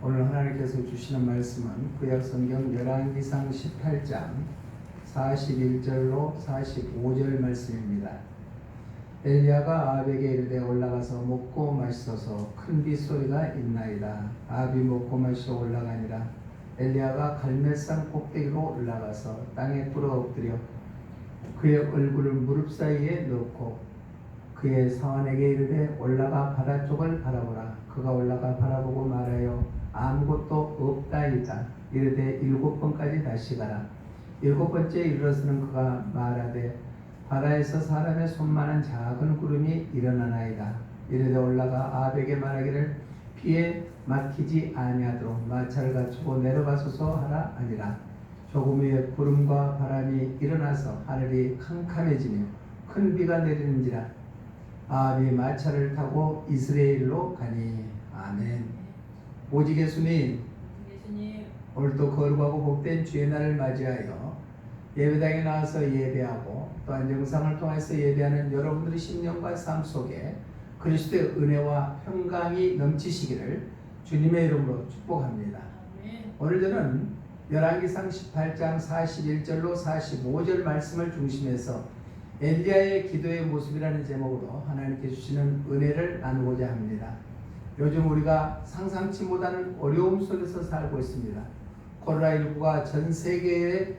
오늘 하나님께서 주시는 말씀은 구약성경 열왕기상 18장 41절로 45절 말씀입니다. 엘리야가 아합에게 이르되 올라가서 먹고 마시소서 큰 빗소리가 있나이다. 아합이 먹고 마시러 올라가니라. 엘리야가 갈멜산 꼭대기로 올라가서 땅에 꿇어 엎드려 그의 얼굴을 무릎 사이에 넣고 그의 사환에게 이르되 올라가 바다 쪽을 바라보라. 그가 올라가 바라보고 말하여 아무것도 없다이다. 이르되 7번까지 다시 가라. 7번째 이르러서는 그가 말하되 바다에서 사람의 손만한 작은 구름이 일어나나이다. 이르되 올라가 아합에게 말하기를 비에 막히지 아니하도록 마차를 갖추고 내려가소서 하라 하니라. 조금 후에 구름과 바람이 일어나서 하늘이 캄캄해지며 큰 비가 내리는지라. 아합이 마차를 타고 이스라엘로 가니. 아멘. 오직 예수님 오늘도 거룩하고 복된 주의 날을 맞이하여 예배당에 나와서 예배하고 또한 영상을 통해서 예배하는 여러분들의 심령과 삶 속에 그리스도의 은혜와 평강이 넘치시기를 주님의 이름으로 축복합니다. 오늘 저는 열왕기상 18장 41절로 45절 말씀을 중심해서 엘리야의 기도의 모습이라는 제목으로 하나님께 주시는 은혜를 나누고자 합니다. 요즘 우리가 상상치 못하는 어려움 속에서 살고 있습니다. 코로나19가 전 세계에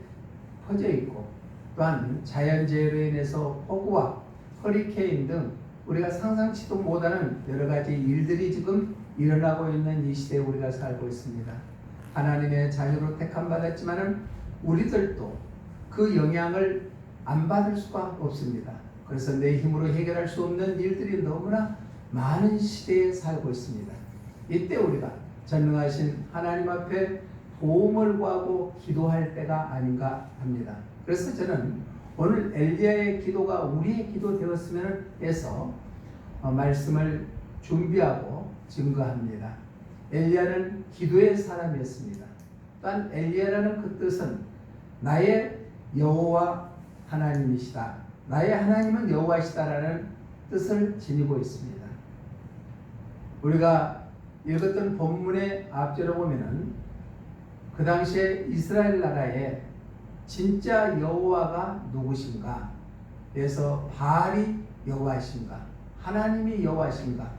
퍼져 있고 또한 자연재해로 인해서 폭우와 허리케인 등 우리가 상상치도 못하는 여러 가지 일들이 지금 일어나고 있는 이 시대에 우리가 살고 있습니다. 하나님의 자유로 택함 받았지만은 우리들도 그 영향을 안 받을 수가 없습니다. 그래서 내 힘으로 해결할 수 없는 일들이 너무나 많은 시대에 살고 있습니다. 이때 우리가 전능하신 하나님 앞에 도움을 구하고 기도할 때가 아닌가 합니다. 그래서 저는 오늘 엘리야의 기도가 우리의 기도 되었으면 해서 말씀을 준비하고 증거합니다. 엘리야는 기도의 사람이었습니다. 또한 엘리야라는 그 뜻은 나의 여호와 하나님이시다. 나의 하나님은 여호와시다라는 뜻을 지니고 있습니다. 우리가 읽었던 본문의 앞절을 보면은 그 당시에 이스라엘 나라에 진짜 여호와가 누구신가? 그래서 바알이 여호와이신가? 하나님이 여호와이신가?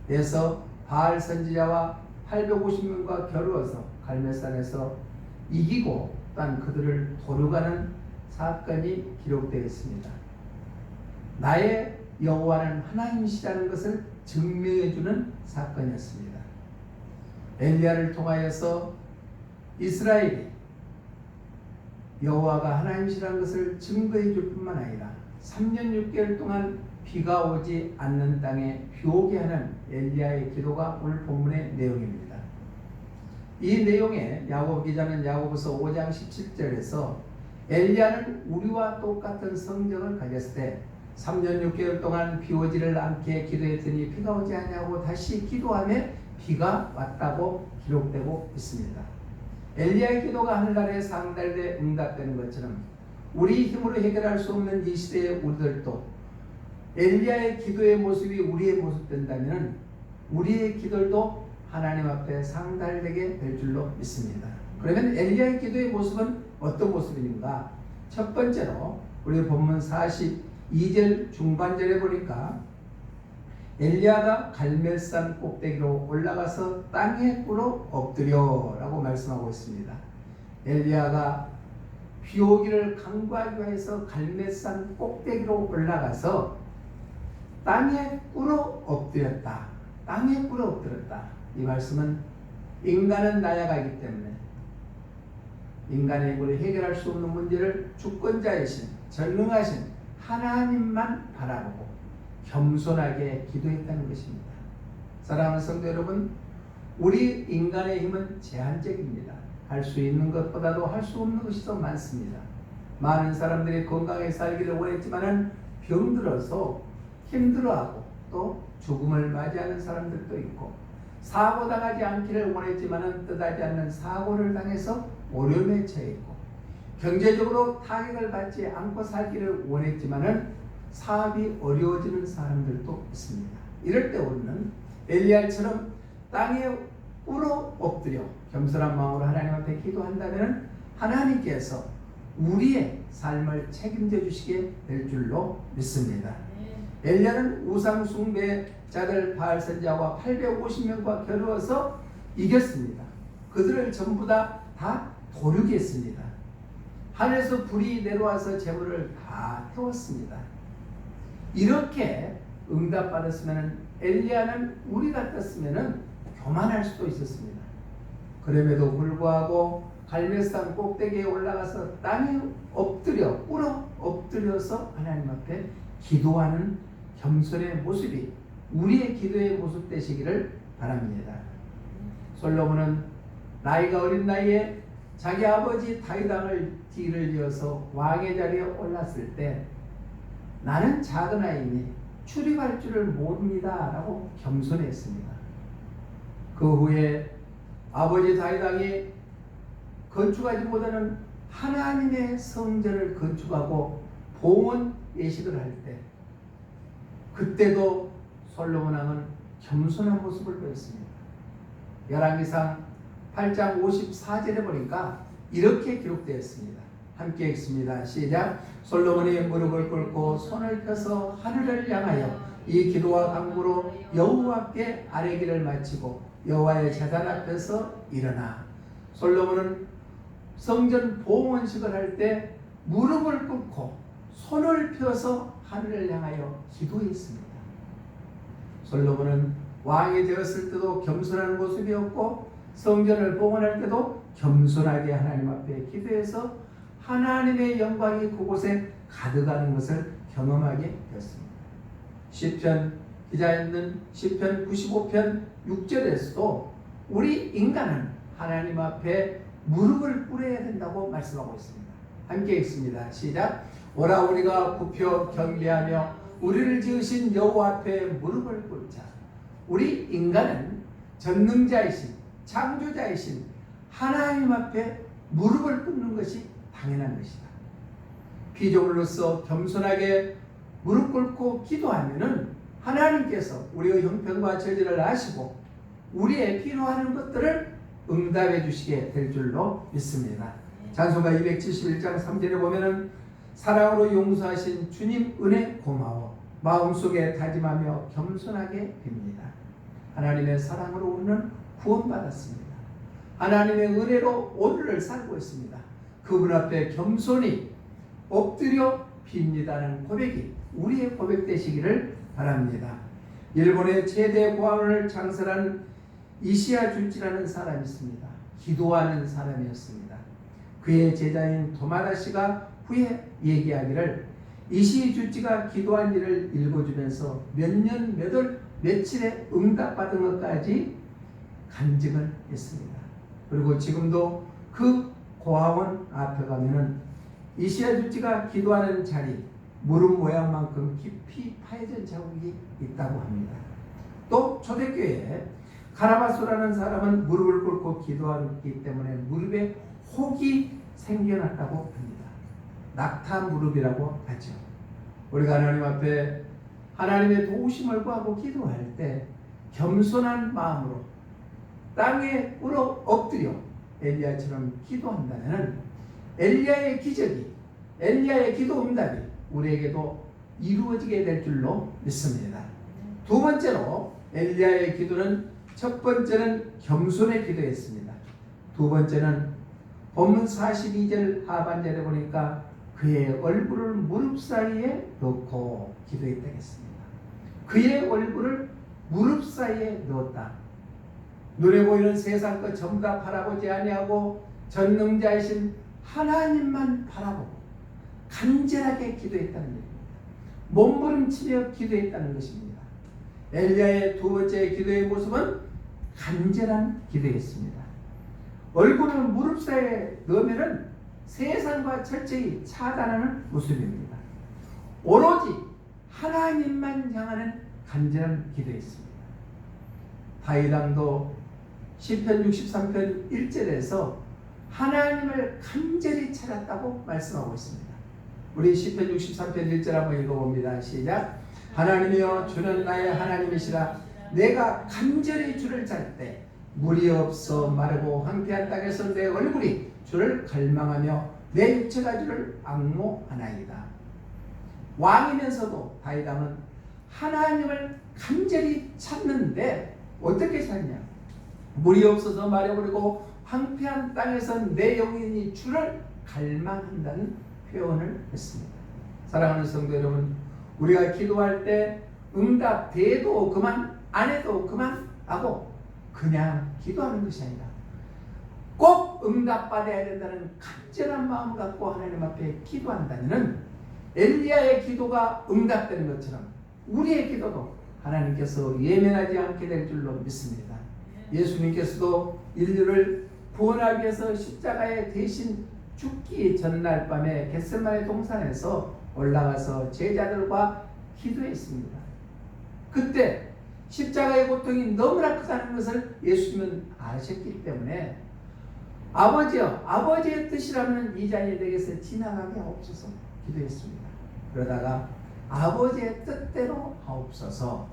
그래서 바알 선지자와 850명과 겨루어서 갈멜산에서 이기고 또한 그들을 도륙하는 사건이 기록되어 있습니다. 나의 여호와는 하나님이시라는 것을 증명해주는 사건이었습니다. 엘리야를 통하여서 이스라엘이 여호와가 하나님이시라는 것을 증거해줄 뿐만 아니라 3년 6개월 동안 비가 오지 않는 땅에 비 오게 하는 엘리야의 기도가 오늘 본문의 내용입니다. 이 내용에 야고보 기자는 야고보서 5장 17절에서 엘리야는 우리와 똑같은 성정을 가졌을 때 3년 6개월 동안 비 오지를 않게 기도했더니 비가 오지 않냐고 다시 기도하며 비가 왔다고 기록되고 있습니다. 엘리야의 기도가 하늘나라에 상달돼 응답되는 것처럼 우리 힘으로 해결할 수 없는 이 시대의 우리들도 엘리야의 기도의 모습이 우리의 모습 된다면 우리의 기도도 하나님 앞에 상달되게 될 줄로 믿습니다. 그러면 엘리야의 기도의 모습은 어떤 모습인가? 첫 번째로 우리 본문 42절 중반절에 보니까 엘리야가 갈멜산 꼭대기로 올라가서 땅에 꿇어 엎드려 라고 말씀하고 있습니다. 엘리야가 비 오기를 간구하기 위해서 갈멜산 꼭대기로 올라가서 땅에 꿇어 엎드렸다. 땅에 꿇어 엎드렸다. 이 말씀은 인간은 나약하기 때문에 인간의 힘으로 해결할 수 없는 문제를 주권자이신 전능하신 하나님만 바라보고 겸손하게 기도했다는 것입니다. 사랑하는 성도 여러분, 우리 인간의 힘은 제한적입니다. 할 수 있는 것보다도 할 수 없는 것이 더 많습니다. 많은 사람들이 건강하게 살기를 원했지만 병들어서 힘들어하고 또 죽음을 맞이하는 사람들도 있고 사고당하지 않기를 원했지만 뜻하지 않는 사고를 당해서 어려움에 처해 있고 경제적으로 타격을 받지 않고 살기를 원했지만 사업이 어려워지는 사람들도 있습니다. 이럴 때 우리는 엘리야처럼 땅에 꿇어 엎드려 겸손한 마음으로 하나님 앞에 기도한다면 하나님께서 우리의 삶을 책임져 주시게 될 줄로 믿습니다. 엘리야는 우상 숭배자들 바알 선지자와 850명과 겨루어서 이겼습니다. 그들을 전부 다 도륙이 했습니다. 하늘에서 불이 내려와서 제물을 다 태웠습니다. 이렇게 응답받았으면 엘리야는 우리 같았으면 교만할 수도 있었습니다. 그럼에도 불구하고 갈멜산 꼭대기에 올라가서 땅에 꿇어 엎드려서 하나님 앞에 기도하는 겸손의 모습이 우리의 기도의 모습 되시기를 바랍니다. 솔로몬은 나이가 어린 나이에 자기 아버지 다윗 왕을 뒤를 이어서 왕의 자리에 올랐을 때 나는 작은 아이니 출입할 줄을 모릅니다 라고 겸손했습니다. 그 후에 아버지 다윗 왕이 건축하지 못하는 하나님의 성전을 건축하고 봉헌 예식을 할 때 그때도 솔로몬 왕은 겸손한 모습을 보였습니다. 열왕기상 8장 54절에 보니까 이렇게 기록되어 있습니다. 함께 읽습니다. 시작. 솔로몬이 무릎을 꿇고 손을 펴서 하늘을 향하여 이 기도와 간구로 여호와께 아뢰기를 마치고 여호와의 제단 앞에서 일어나. 솔로몬은 성전 봉헌식을 할 때 무릎을 꿇고 손을 펴서 하늘을 향하여 기도했습니다. 솔로몬은 왕이 되었을 때도 겸손한 모습이었고 성전을 봉헌할 때도 겸손하게 하나님 앞에 기도해서 하나님의 영광이 그곳에 가득하는 것을 경험하게 되었습니다. 시편 기자였는 시편 95편 6절에서도 우리 인간은 하나님 앞에 무릎을 꿇어야 된다고 말씀하고 있습니다. 함께 읽습니다. 시작. 오라 우리가 굽혀 경배하며 우리를 지으신 여호와 앞에 무릎을 꿇자. 우리 인간은 전능자이신 창조자이신 하나님 앞에 무릎을 꿇는 것이 당연한 것이다. 피조물로서 겸손하게 무릎 꿇고 기도하면은 하나님께서 우리의 형편과 처지를 아시고 우리의 필요하는 것들을 응답해 주시게 될 줄로 믿습니다. 찬송가 271장 3절에 보면은 사랑으로 용서하신 주님 은혜 고마워 마음속에 다짐하며 겸손하게 빕니다. 하나님의 사랑으로 우리는 구원받았습니다. 하나님의 은혜로 오늘을 살고 있습니다. 그분 앞에 겸손히 엎드려 빕니다는 고백이 우리의 고백 되시기를 바랍니다. 일본의 최대 고아원을 창설한 이시야 주치라는 사람이 있습니다. 기도하는 사람이었습니다. 그의 제자인 도마다 씨가 후에 얘기하기를 이시야 주치가 기도한 일을 읽어주면서 몇 년 몇 월 며칠에 응답받은 것까지 간증을 했습니다. 그리고 지금도 그 고아원 앞에 가면은 이시야 주치가 기도하는 자리 무릎 모양만큼 깊이 파여진 자국이 있다고 합니다. 또 초대교회에 가라바소라는 사람은 무릎을 꿇고 기도하기 때문에 무릎에 혹이 생겨났다고 합니다. 낙타 무릎이라고 하죠. 우리가 하나님 앞에 하나님의 도우심을 구하고 기도할 때 겸손한 마음으로 땅에 꿇어 엎드려 엘리야처럼 기도한다면 엘리야의 기적이 엘리야의 기도 응답이 우리에게도 이루어지게 될 줄로 믿습니다. 두 번째로 엘리야의 기도는 첫 번째는 겸손의 기도였습니다. 두 번째는 본문 42절 하반절에 보니까 그의 얼굴을 무릎 사이에 넣고 기도했다 했습니다. 그의 얼굴을 무릎 사이에 넣었다. 눈에 보이는 세상 것 전부 다 바라보지 아니하고 전능자이신 하나님만 바라보고 간절하게 기도했다는 것입니다. 몸부림치며 기도했다는 것입니다. 엘리야의 두 번째 기도의 모습은 간절한 기도였습니다. 얼굴을 무릎 사이에 넣으면은 세상과 철저히 차단하는 모습입니다. 오로지 하나님만 향하는 간절한 기도였습니다. 다윗 왕도 시편 63편 1절에서 하나님을 간절히 찾았다고 말씀하고 있습니다. 우리 시편 63편 1절 한번 읽어봅니다. 시작. 하나님이여 주는 나의 하나님이시라 내가 간절히 주를 찾을 때 물이 없어 마르고 황폐한 땅에서 내 얼굴이 주를 갈망하며 내 육체가 주를 앙모하나이다. 왕이면서도 다윗 왕은 하나님을 간절히 찾는데 어떻게 찾냐? 물이 없어서 마려버리고 황폐한 땅에서 내 영혼이 주를 갈망한다는 표현을 했습니다. 사랑하는 성도 여러분, 우리가 기도할 때 응답돼도 그만, 안 해도 그만 하고 그냥 기도하는 것이 아니라 꼭 응답받아야 된다는 간절한 마음 갖고 하나님 앞에 기도한다면 엘리야의 기도가 응답되는 것처럼 우리의 기도도 하나님께서 예면하지 않게 될 줄로 믿습니다. 예수님께서도 인류를 구원하기 위해서 십자가에 대신 죽기 전날 밤에 겟세마네 동산에서 올라가서 제자들과 기도했습니다. 그때 십자가의 고통이 너무나 크다는 것을 예수님은 아셨기 때문에 아버지여, 아버지의 뜻이라면 이 자녀 내게서 지나가게 하옵소서 기도했습니다. 그러다가 아버지의 뜻대로 하옵소서.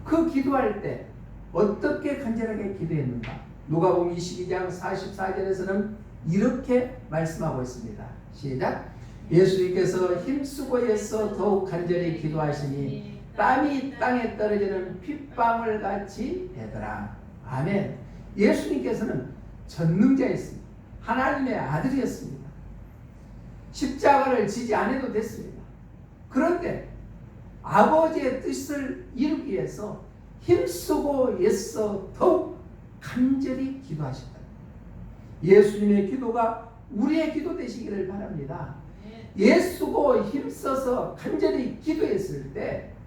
그 기도할 때 어떻게 간절하게 기도했는가? 누가복음 22장 44절에서는 이렇게 말씀하고 있습니다. 시작. 예수님께서 힘쓰고 애써 더욱 간절히 기도하시니 땀이 땅에 떨어지는 핏방울 같이 되더라. 아멘. 예수님께서는 전능자였습니다. 하나님의 아들이었습니다. 십자가를 지지 않아도 됐습니다. 그런데 아버지의 뜻을 이루기 위해서 힘쓰고 애써 더욱 간절히 기도하셨다. 예수님의 기도가 우리의 기도 되시기를 바랍니다. 애쓰고 힘써서 간절히 기도했을 때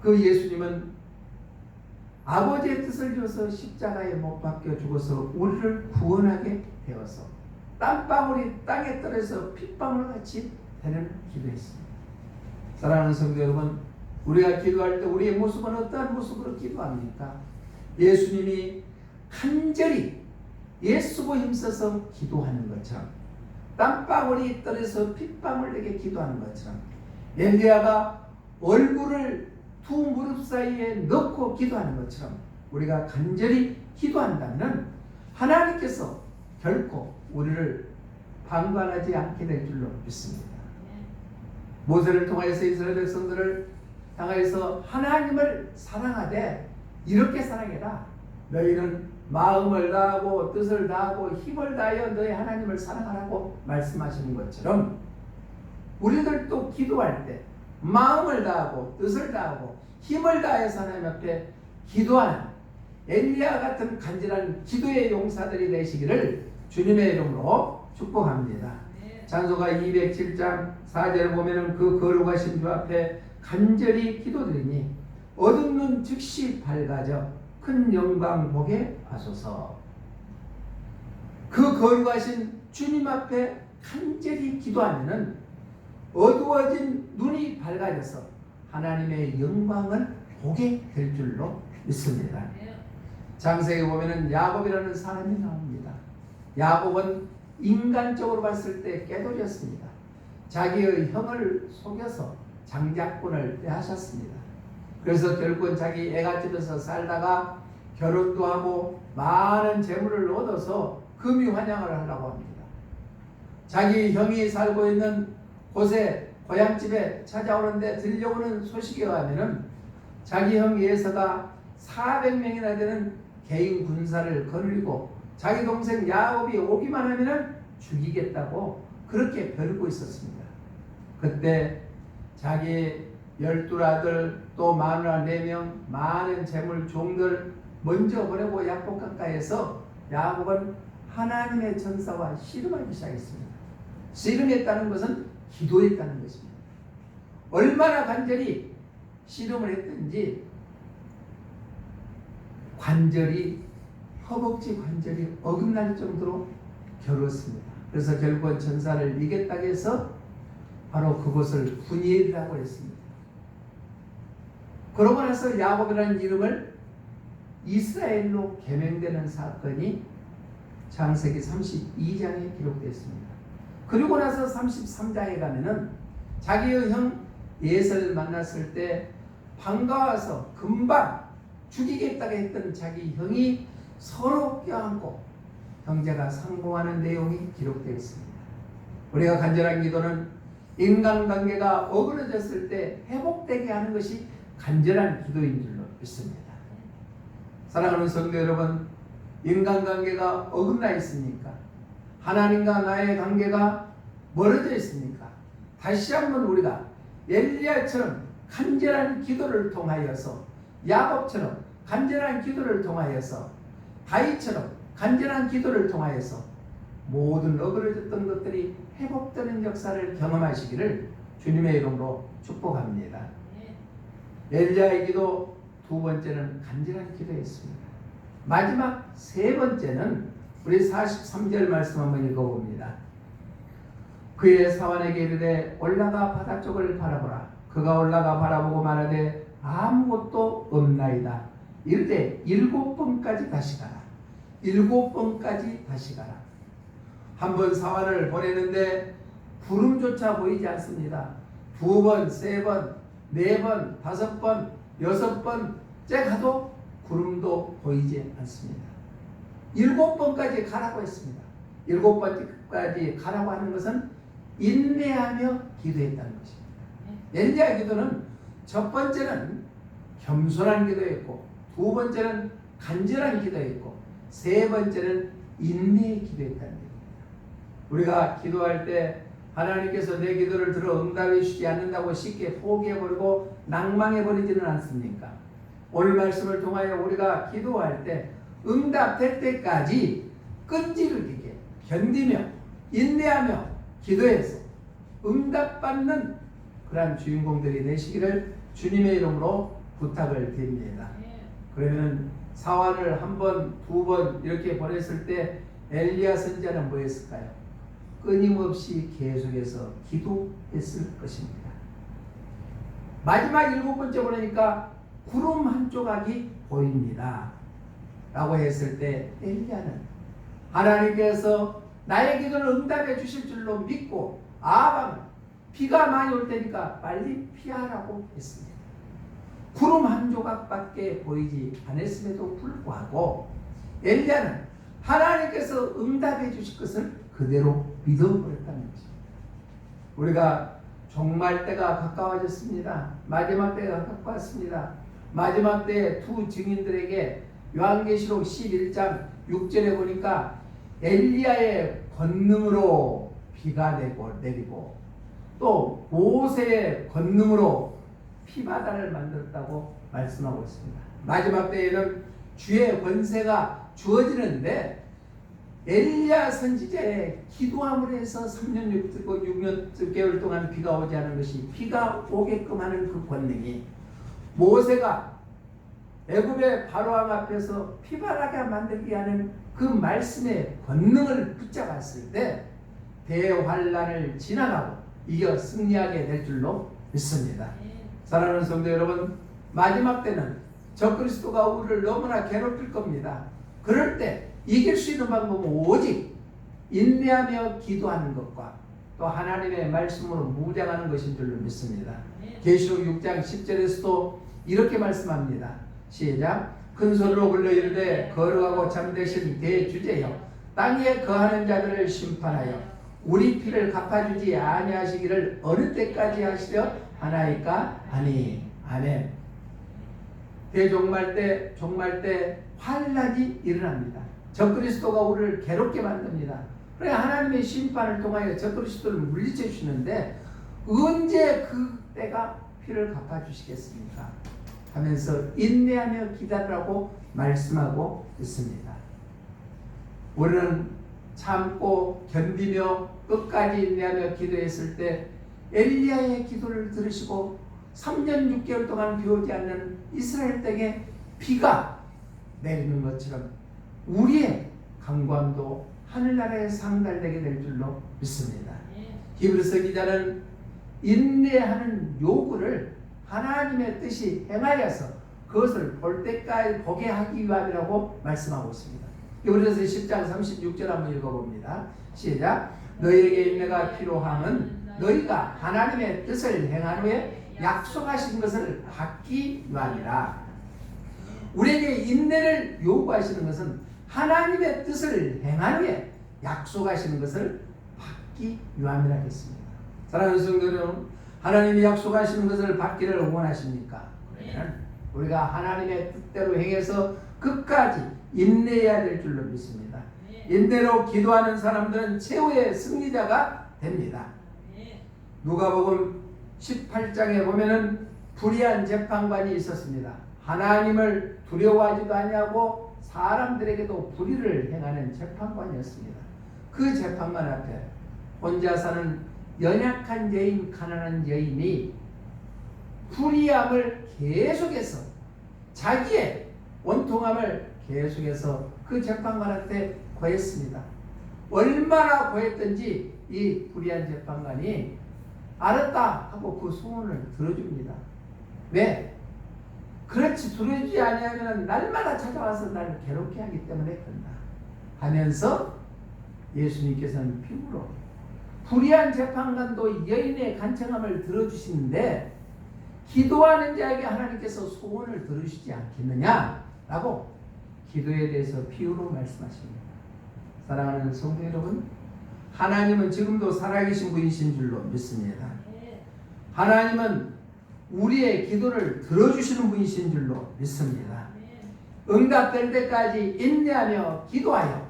그 예수님은 아버지의 뜻을 이루어서 십자가에 못 박혀 죽어서 우리를 구원하게 되어서 땀방울이 땅에 떨어져서 핏방울같이 되는 기도했습니다. 사랑하는 성도 여러분, 우리가 기도할 때 우리의 모습은 어떠한 모습으로 기도합니까? 예수님이 간절히 애쓰고 힘써서 기도하는 것처럼 땀방울이 떨어져서 핏방울에게 기도하는 것처럼 엘리야가 얼굴을 두 무릎 사이에 넣고 기도하는 것처럼 우리가 간절히 기도한다면 하나님께서 결코 우리를 방관하지 않게 될 줄로 믿습니다. 모세를 통하여서 이스라엘 백성들을 향하여서 하나님을 사랑하되 이렇게 사랑해라. 너희는 마음을 다하고 뜻을 다하고 힘을 다하여 너희 하나님을 사랑하라고 말씀하시는 것처럼 우리들도 기도할 때 마음을 다하고 뜻을 다하고 힘을 다해서 하나님 앞에 기도하는 엘리야 같은 간절한 기도의 용사들이 되시기를 주님의 이름으로 축복합니다. 찬송가 207장 4절을 보면은 그 거룩하신 주 앞에 간절히 기도드리니 어두운 눈 즉시 밝아져 큰 영광 보게 하소서. 그 거룩하신 주님 앞에 간절히 기도하면은 어두워진 눈이 밝아져서 하나님의 영광을 보게 될 줄로 믿습니다. 창세기에 보면은 야곱이라는 사람이 나옵니다. 야곱은 인간적으로 봤을 때 깨돌이었습니다. 자기의 형을 속여서 장자권을 빼앗았습니다. 그래서 결국은 자기 애가집에서 살다가 결혼도 하고 많은 재물을 얻어서 금유환영을 하려고 합니다. 자기 형이 살고 있는 곳에 고향집에 찾아오는데 들려오는 소식에 의하면은 자기 형 예서가 400명이나 되는 개인 군사를 거느리고 자기 동생 야곱이 오기만 하면은 죽이겠다고 그렇게 벼르고 있었습니다. 그때 자기 12아들 또 마누라 4명 많은 재물 종들 먼저 보내고 약속 가까이에서 야곱은 하나님의 전사와 씨름하기 시작했습니다. 씨름했다는 것은 기도했다는 것입니다. 얼마나 간절히 씨름을 했든지 관절이 허벅지 관절이 어긋날 정도로 겨루었습니다. 그래서 결국은 전사를 이겼다고 해서 바로 그곳을 분이엘이라고 했습니다. 그러고 나서 야곱이라는 이름을 이스라엘로 개명되는 사건이 창세기 32장에 기록되었습니다. 그리고 나서 33장에 가면은 자기의 형 예서를 만났을 때 반가워서 금방 죽이겠다고 했던 자기 형이 서로 껴안고 형제가 상봉하는 내용이 기록되어 있습니다. 우리가 간절한 기도는 인간관계가 어그러졌을 때 회복되게 하는 것이 간절한 기도인 줄로 믿습니다. 사랑하는 성도 여러분, 인간관계가 어긋나 있습니까? 하나님과 나의 관계가 멀어져 있습니까? 다시 한번 우리가 엘리야처럼 간절한 기도를 통하여서, 야곱처럼 간절한 기도를 통하여서, 다윗처럼 간절한 기도를 통하여서 모든 어그러졌던 것들이 회복되는 역사를 경험하시기를 주님의 이름으로 축복합니다. 엘리야의 기도 두 번째는 간절한 기도였습니다. 마지막 세 번째는 우리 43절 말씀 한번 읽어봅니다. 그의 사환에게 이르되 올라가 바다 쪽을 바라보라. 그가 올라가 바라보고 말하되 아무것도 없나이다. 이르되 7번까지 다시 가라. 7번까지 다시 가라. 한 번 사환을 보내는데 구름조차 보이지 않습니다. 2번, 3번, 4번, 5번, 6번째 가도 구름도 보이지 않습니다. 7번까지 가라고 했습니다. 7번까지 가라고 하는 것은 인내하며 기도했다는 것입니다. 엘리야의 기도는 첫 번째는 겸손한 기도였고, 두 번째는 간절한 기도였고, 세 번째는 인내의 기도였다는 것입니다. 우리가 기도할 때 하나님께서 내 기도를 들어 응답해 주지 않는다고 쉽게 포기해버리고 낭망해버리지는 않습니까? 오늘 말씀을 통하여 우리가 기도할 때 응답될 때까지 끈질기게 견디며 인내하며 기도해서 응답받는 그러한 주인공들이 되시기를 주님의 이름으로 부탁을 드립니다. 그러면 사환을 한 번, 두 번 이렇게 보냈을 때 엘리야 선지자는 뭐 했을까요? 끊임없이 계속해서 기도했을 것입니다. 마지막 7번째 보내니까 구름 한 조각이 보입니다 라고 했을 때 엘리야는 하나님께서 나의 기도를 응답해 주실 줄로 믿고 아밤은 비가 많이 올 테니까 빨리 피하라고 했습니다. 구름 한 조각밖에 보이지 않았음에도 불구하고 엘리야는 하나님께서 응답해 주실 것을 그대로 믿어버렸다는 것입니다. 우리가 종말 때가 가까워졌습니다. 마지막 때가 가까웠습니다. 마지막 때 두 증인들에게 요한계시록 11장 6절에 보니까 엘리야의 권능으로 비가 내리고 또 모세의 권능으로 피바다를 만들었다고 말씀하고 있습니다. 마지막 때에는 주의 권세가 주어지는데 엘리야 선지자의 기도함으로 해서 3년 6개월 동안 비가 오지 않은 것이 비가 오게끔 하는 그 권능이 모세가 애굽의 바로왕 앞에서 피바라게 만들게 하는 그 말씀의 권능을 붙잡았을 때 대환란을 지나가고 이겨 승리하게 될 줄로 믿습니다. 사랑하는 성도 여러분, 마지막 때는 적그리스도가 우리를 너무나 괴롭힐 겁니다. 그럴 때 이길 수 있는 방법은 오직 인내하며 기도하는 것과 또 하나님의 말씀으로 무장하는 것인 줄로 믿습니다. 계시록 6장 10절에서도 이렇게 말씀합니다. 시작. 큰 소리로 불러 이르되 거룩하고 참되신 대주제여 땅에 거하는 자들을 심판하여 우리 피를 갚아주지 아니하시기를 어느 때까지 하시려 하나이까 하니. 아멘. 대종말 때 환란이 일어납니다. 적그리스도가 우리를 괴롭게 만듭니다. 그래 하나님의 심판을 통하여 적그리스도를 물리쳐 주시는데 언제 그 때가 피를 갚아주시겠습니까? 하면서 인내하며 기다리라고 말씀하고 있습니다. 우리는 참고 견디며 끝까지 인내하며 기도했을 때 엘리야의 기도를 들으시고 3년 6개월 동안 비 오지 않는 이스라엘 땅에 비가 내리는 것처럼 우리의 강구함도 하늘나라에 상달되게 될 줄로 믿습니다. 히브리서 기자는 인내하는 요구를 하나님의 뜻이 행하여서 그것을 볼 때까지 보게 하기 위함이라고 말씀하고 있습니다. 히브리서 10장 36절 한번 읽어봅니다. 시작. 너희에게 인내가 필요함은 너희가 하나님의 뜻을 행한 후에 약속하신 것을 받기 위함이라. 우리에게 인내를 요구하시는 것은 하나님의 뜻을 행한 후에 약속하시는 것을 받기 위함이라 했습니다. 사랑하는 성도 여러분, 하나님이 약속하시는 것을 받기를 원하십니까? 그러면 우리가 하나님의 뜻대로 행해서 끝까지 인내해야 될 줄로 믿습니다. 인내로 기도하는 사람들은 최후의 승리자가 됩니다. 누가복음 18장에 보면은 불의한 재판관이 있었습니다. 하나님을 두려워하지도 아니하고 사람들에게도 불의를 행하는 재판관이었습니다. 그 재판관 앞에 혼자 사는 연약한 여인, 가난한 여인이 불의함을 계속해서 자기의 원통함을 계속해서 그 재판관한테 고했습니다. 얼마나 고했던지 이 불의한 재판관이 알았다 하고 그 소원을 들어줍니다. 왜? 그렇지, 들어주지 아니하면 날마다 찾아와서 나를 괴롭게 하기 때문에 그런다 하면서 예수님께서는 비유로 불의한 재판관도 여인의 간청함을 들어주시는데 기도하는 자에게 하나님께서 소원을 들으시지 않겠느냐라고 기도에 대해서 비유로 말씀하십니다. 사랑하는 성도 여러분, 하나님은 지금도 살아계신 분이신 줄로 믿습니다. 하나님은 우리의 기도를 들어주시는 분이신 줄로 믿습니다. 응답될 때까지 인내하며 기도하여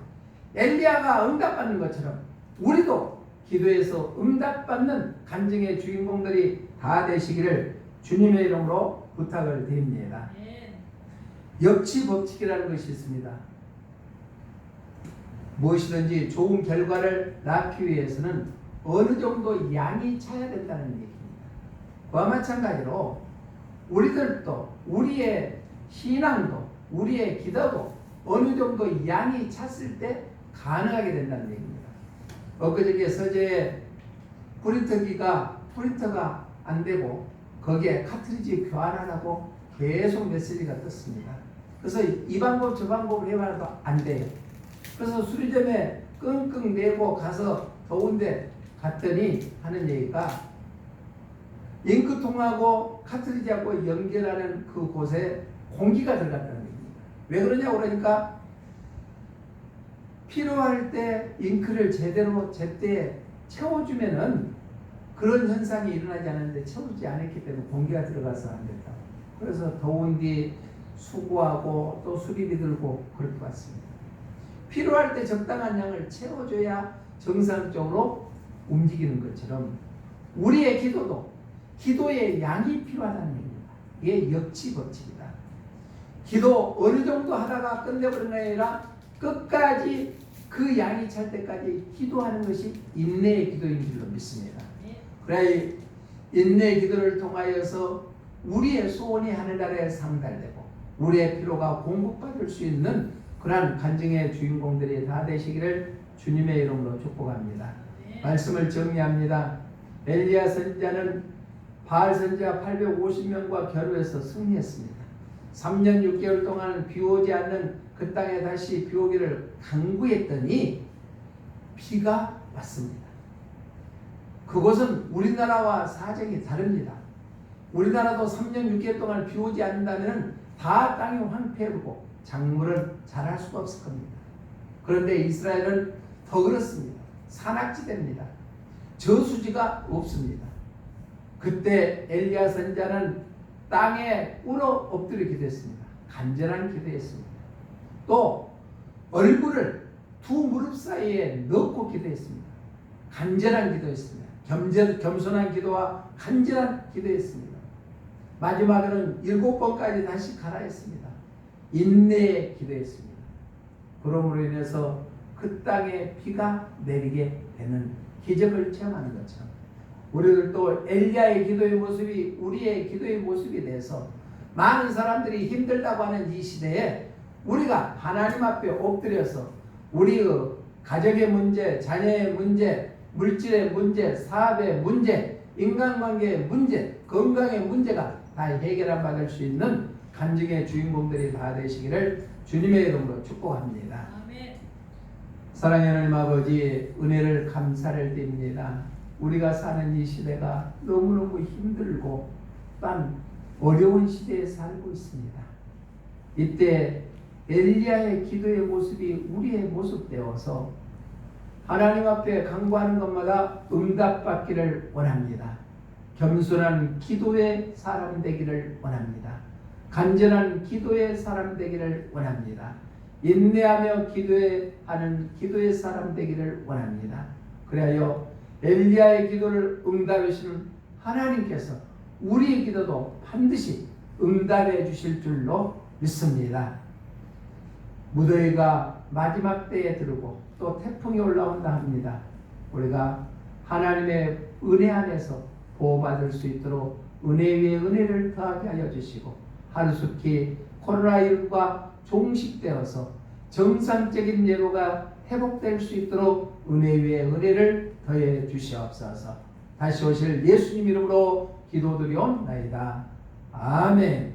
엘리야가 응답받는 것처럼 우리도 기도에서 응답받는 간증의 주인공들이 다 되시기를 주님의 이름으로 부탁을 드립니다. 역치 법칙이라는 것이 있습니다. 무엇이든지 좋은 결과를 낳기 위해서는 어느 정도 양이 차야 된다는 얘기입니다. 그와 마찬가지로 우리들도 우리의 신앙도 우리의 기도도 어느 정도 양이 찼을 때 가능하게 된다는 얘기입니다. 엊그저께 서재에 프린터가 안 되고 거기에 카트리지 교환하라고 계속 메시지가 떴습니다. 그래서 이 방법 저 방법을 해봐도 안 돼요. 그래서 수리점에 끙끙 내고 가서 더운데 갔더니 하는 얘기가 잉크통하고 카트리지하고 연결하는 그곳에 공기가 들어갔다는 얘기입니다. 왜 그러냐고 그러니까 필요할 때 잉크를 제때 채워주면은 그런 현상이 일어나지 않았는데 채우지 않았기 때문에 공기가 들어가서 안 됐다고. 그래서 더운 뒤 수고하고 또 수리비 들고 그럴 것 같습니다. 필요할 때 적당한 양을 채워줘야 정상적으로 움직이는 것처럼 우리의 기도도 기도의 양이 필요하다는 얘기입니다. 이게 역치 법칙이다. 기도 어느 정도 하다가 끝내버리는 게 아니라 끝까지 그 양이 찰 때까지 기도하는 것이 인내의 기도인 줄로 믿습니다. 그래야 인내의 기도를 통하여서 우리의 소원이 하늘나라에 상달되고 우리의 필요가 공급받을 수 있는 그러한 간증의 주인공들이 다 되시기를 주님의 이름으로 축복합니다. 말씀을 정리합니다. 엘리야 선지자는 바알 선지자 850명과 겨루해서 승리했습니다. 3년 6개월 동안 비 오지 않는 그 땅에 다시 비 오기를 간구했더니 비가 왔습니다. 그것은 우리나라와 사정이 다릅니다. 우리나라도 3년 6개월 동안 비 오지 않는다면 다 땅이 황폐하고 작물은 자랄 수가 없을 겁니다. 그런데 이스라엘은 더 그렇습니다. 산악지대입니다. 저수지가 없습니다. 그때 엘리야 선지자는 땅에 꿇어 엎드려 기도했습니다. 간절한 기도했습니다. 또 얼굴을 두 무릎 사이에 넣고 기도했습니다. 간절한 기도했습니다. 겸손한 기도와 간절한 기도했습니다. 마지막에는 7번까지 다시 가라 했습니다. 인내의 기도했습니다. 그러므로 인해서 그 땅에 비가 내리게 되는 기적을 체험하는 것처럼 우리들도 엘리야의 기도의 모습이 우리의 기도의 모습이 돼서 많은 사람들이 힘들다고 하는 이 시대에 우리가 하나님 앞에 엎드려서 우리의 가정의 문제, 자녀의 문제, 물질의 문제, 사업의 문제, 인간관계의 문제, 건강의 문제가 다 해결받을 수 있는 간증의 주인공들이 다 되시기를 주님의 이름으로 축복합니다. 아멘. 사랑하는 하나님 아버지, 은혜를 감사를 드립니다. 우리가 사는 이 시대가 너무너무 힘들고 단 어려운 시대에 살고 있습니다. 이때 엘리야의 기도의 모습이 우리의 모습 되어서 하나님 앞에 간구하는 것마다 응답받기를 원합니다. 겸손한 기도의 사람 되기를 원합니다. 간절한 기도의 사람 되기를 원합니다. 인내하며 기도하는 기도의 사람 되기를 원합니다. 그래야 엘리야의 기도를 응답해 주시는 하나님께서 우리의 기도도 반드시 응답해 주실 줄로 믿습니다. 무더위가 마지막 때에 들고 또 태풍이 올라온다 합니다. 우리가 하나님의 은혜 안에서 보호받을 수 있도록 은혜 위에 은혜를 더하게 하여 주시고 하루속히 코로나19가 종식되어서 정상적인 예로가 회복될 수 있도록 은혜 위에 은혜를 더해 주시옵소서. 다시 오실 예수님 이름으로 기도드리옵나이다. 아멘.